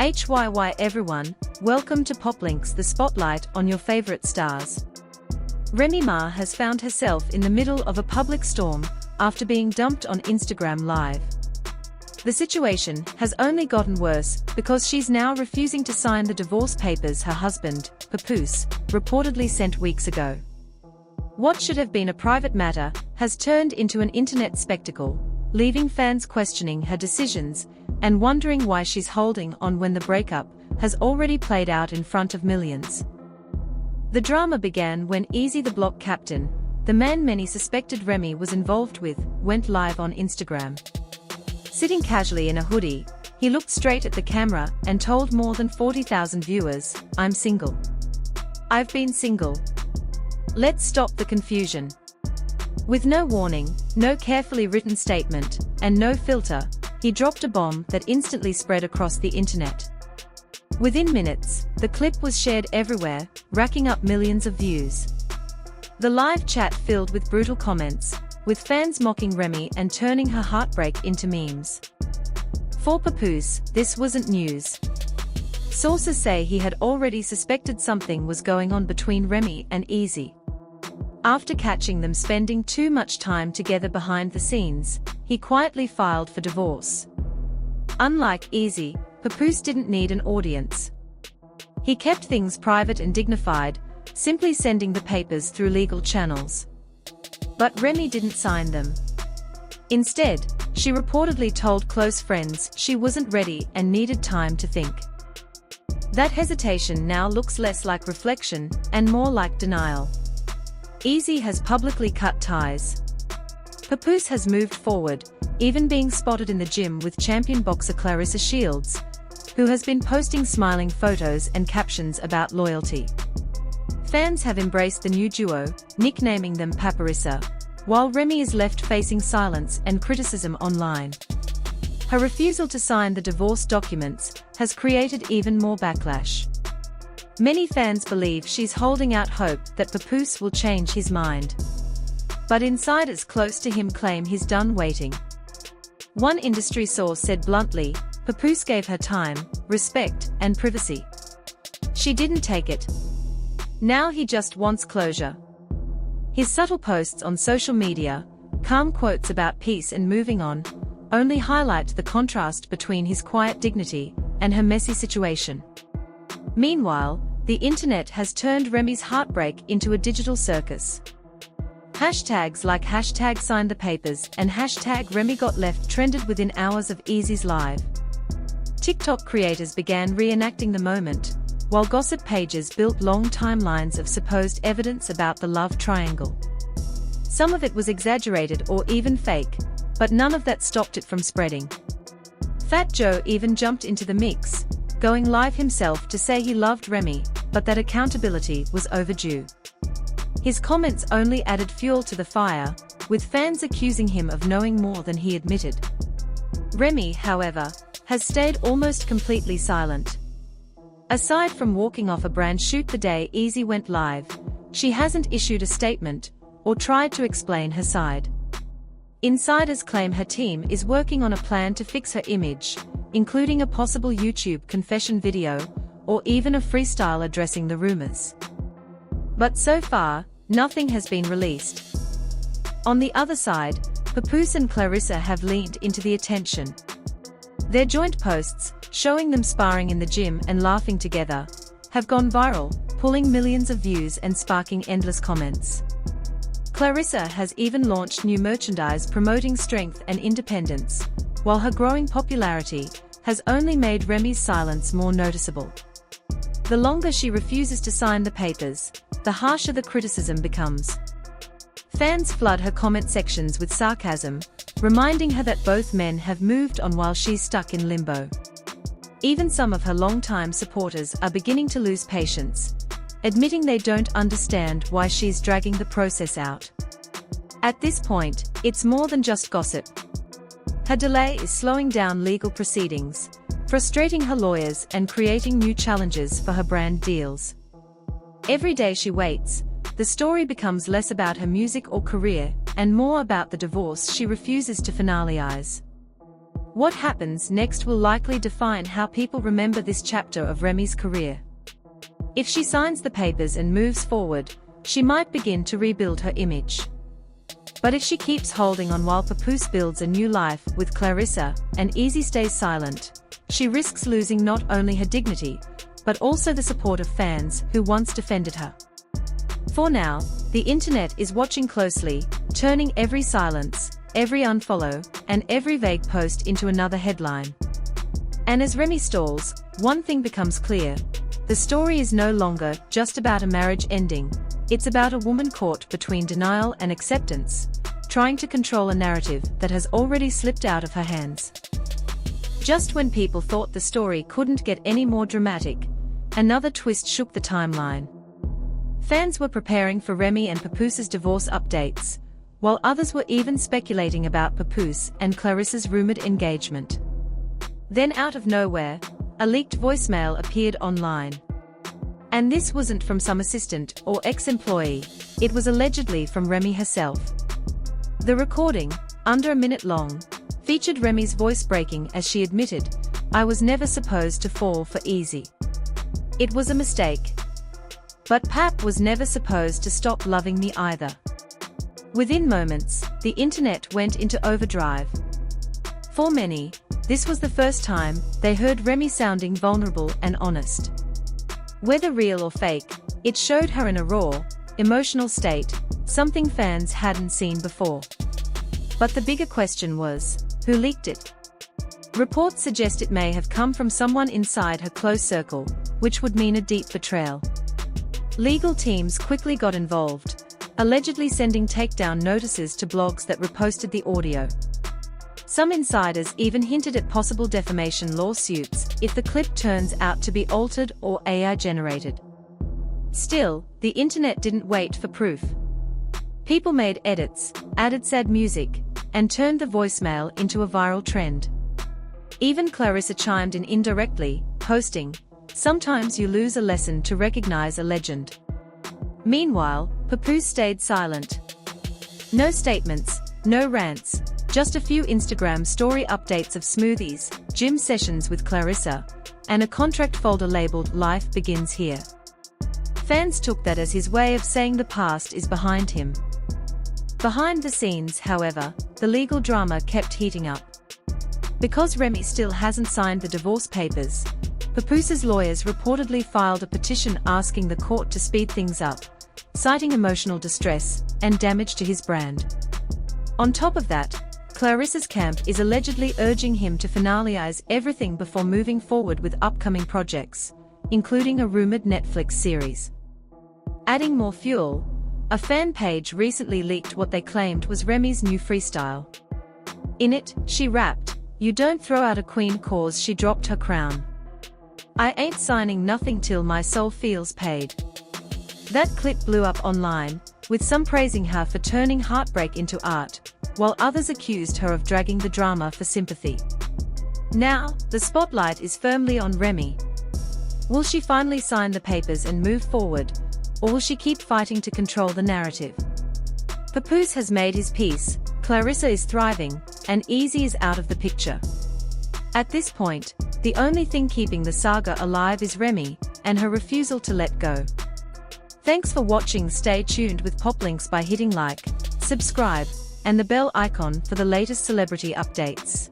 HYY everyone, welcome to Poplinks, the spotlight on your favorite stars. Remy Ma has found herself in the middle of a public storm after being dumped on Instagram Live. The situation has only gotten worse because she's now refusing to sign the divorce papers her husband, Papoose, reportedly sent weeks ago. What should have been a private matter has turned into an internet spectacle, leaving fans questioning her decisions and wondering why she's holding on when the breakup has already played out in front of millions. The drama began when Eazy, the block captain, the man many suspected Remy was involved with, went live on Instagram. Sitting casually in a hoodie, he looked straight at the camera and told more than 40,000 viewers, "I'm single. I've been single. Let's stop the confusion." With no warning, no carefully written statement, and no filter, he dropped a bomb that instantly spread across the internet. Within minutes, the clip was shared everywhere, racking up millions of views. The live chat filled with brutal comments, with fans mocking Remy and turning her heartbreak into memes. For Papoose, this wasn't news. Sources say he had already suspected something was going on between Remy and Eazy. After catching them spending too much time together behind the scenes, he quietly filed for divorce. Unlike Eazy, Papoose didn't need an audience. He kept things private and dignified, simply sending the papers through legal channels. But Remy didn't sign them. Instead, she reportedly told close friends she wasn't ready and needed time to think. That hesitation now looks less like reflection and more like denial. Eazy has publicly cut ties. Papoose has moved forward, even being spotted in the gym with champion boxer Claressa Shields, who has been posting smiling photos and captions about loyalty. Fans have embraced the new duo, nicknaming them Papoose, while Remy is left facing silence and criticism online. Her refusal to sign the divorce documents has created even more backlash. Many fans believe she's holding out hope that Papoose will change his mind. But insiders close to him claim he's done waiting. One industry source said bluntly, Papoose gave her time, respect, and privacy. She didn't take it. Now he just wants closure. His subtle posts on social media, calm quotes about peace and moving on, only highlight the contrast between his quiet dignity and her messy situation. Meanwhile, the internet has turned Remy's heartbreak into a digital circus. Hashtags like #SignThePapers and #RemyGotLeft trended within hours of Eazy's live. TikTok creators began reenacting the moment, while gossip pages built long timelines of supposed evidence about the love triangle. Some of it was exaggerated or even fake, but none of that stopped it from spreading. Fat Joe even jumped into the mix, going live himself to say he loved Remy, but that accountability was overdue. His comments only added fuel to the fire, with fans accusing him of knowing more than he admitted. Remy, however, has stayed almost completely silent. Aside from walking off a brand shoot the day Eazy went live, she hasn't issued a statement or tried to explain her side. Insiders claim her team is working on a plan to fix her image, including a possible YouTube confession video, or even a freestyle addressing the rumors. But so far, nothing has been released. On the other side, Papoose and Claressa have leaned into the attention. Their joint posts, showing them sparring in the gym and laughing together, have gone viral, pulling millions of views and sparking endless comments. Claressa has even launched new merchandise promoting strength and independence, while her growing popularity has only made Remy's silence more noticeable. The longer she refuses to sign the papers, the harsher the criticism becomes. Fans flood her comment sections with sarcasm, reminding her that both men have moved on while she's stuck in limbo. Even some of her longtime supporters are beginning to lose patience, admitting they don't understand why she's dragging the process out. At this point, it's more than just gossip. Her delay is slowing down legal proceedings, frustrating her lawyers and creating new challenges for her brand deals. Every day she waits, the story becomes less about her music or career, and more about the divorce she refuses to finalize. What happens next will likely define how people remember this chapter of Remy's career. If she signs the papers and moves forward, she might begin to rebuild her image. But if she keeps holding on while Papoose builds a new life with Clarissa, and Eazy stays silent, she risks losing not only her dignity, but also the support of fans who once defended her. For now, the internet is watching closely, turning every silence, every unfollow, and every vague post into another headline. And as Remy stalls, one thing becomes clear: the story is no longer just about a marriage ending, it's about a woman caught between denial and acceptance, trying to control a narrative that has already slipped out of her hands. Just when people thought the story couldn't get any more dramatic, another twist shook the timeline. Fans were preparing for Remy and Papoose's divorce updates, while others were even speculating about Papoose and Clarissa's rumored engagement. Then out of nowhere, a leaked voicemail appeared online. And this wasn't from some assistant or ex-employee, it was allegedly from Remy herself. The recording, under a minute long, featured Remy's voice breaking as she admitted, "I was never supposed to fall for Eazy. It was a mistake. But Pap was never supposed to stop loving me either." Within moments, the internet went into overdrive. For many, this was the first time they heard Remy sounding vulnerable and honest. Whether real or fake, it showed her in a raw, emotional state, something fans hadn't seen before. But the bigger question was, who leaked it? Reports suggest it may have come from someone inside her close circle, which would mean a deep betrayal. Legal teams quickly got involved, allegedly sending takedown notices to blogs that reposted the audio. Some insiders even hinted at possible defamation lawsuits if the clip turns out to be altered or AI generated. Still, the internet didn't wait for proof. People made edits, added sad music, and turned the voicemail into a viral trend. Even Clarissa chimed in indirectly, posting, "Sometimes you lose a lesson to recognize a legend." Meanwhile, Papoose stayed silent. No statements, no rants, just a few Instagram story updates of smoothies, gym sessions with Clarissa, and a contract folder labeled "Life Begins Here." Fans took that as his way of saying the past is behind him. Behind the scenes, however, the legal drama kept heating up. Because Remy still hasn't signed the divorce papers, Papoose's lawyers reportedly filed a petition asking the court to speed things up, citing emotional distress and damage to his brand. On top of that, Clarissa's camp is allegedly urging him to finalize everything before moving forward with upcoming projects, including a rumored Netflix series. Adding more fuel, a fan page recently leaked what they claimed was Remy's new freestyle. In it, she rapped, "You don't throw out a queen 'cause she dropped her crown. I ain't signing nothing till my soul feels paid." That clip blew up online, with some praising her for turning heartbreak into art, while others accused her of dragging the drama for sympathy. Now, the spotlight is firmly on Remy. Will she finally sign the papers and move forward, or will she keep fighting to control the narrative? Papoose has made his peace, Clarissa is thriving, and Eazy is out of the picture. At this point, the only thing keeping the saga alive is Remy, and her refusal to let go. Thanks for watching. Stay tuned with Poplinks by hitting like, subscribe, and the bell icon for the latest celebrity updates.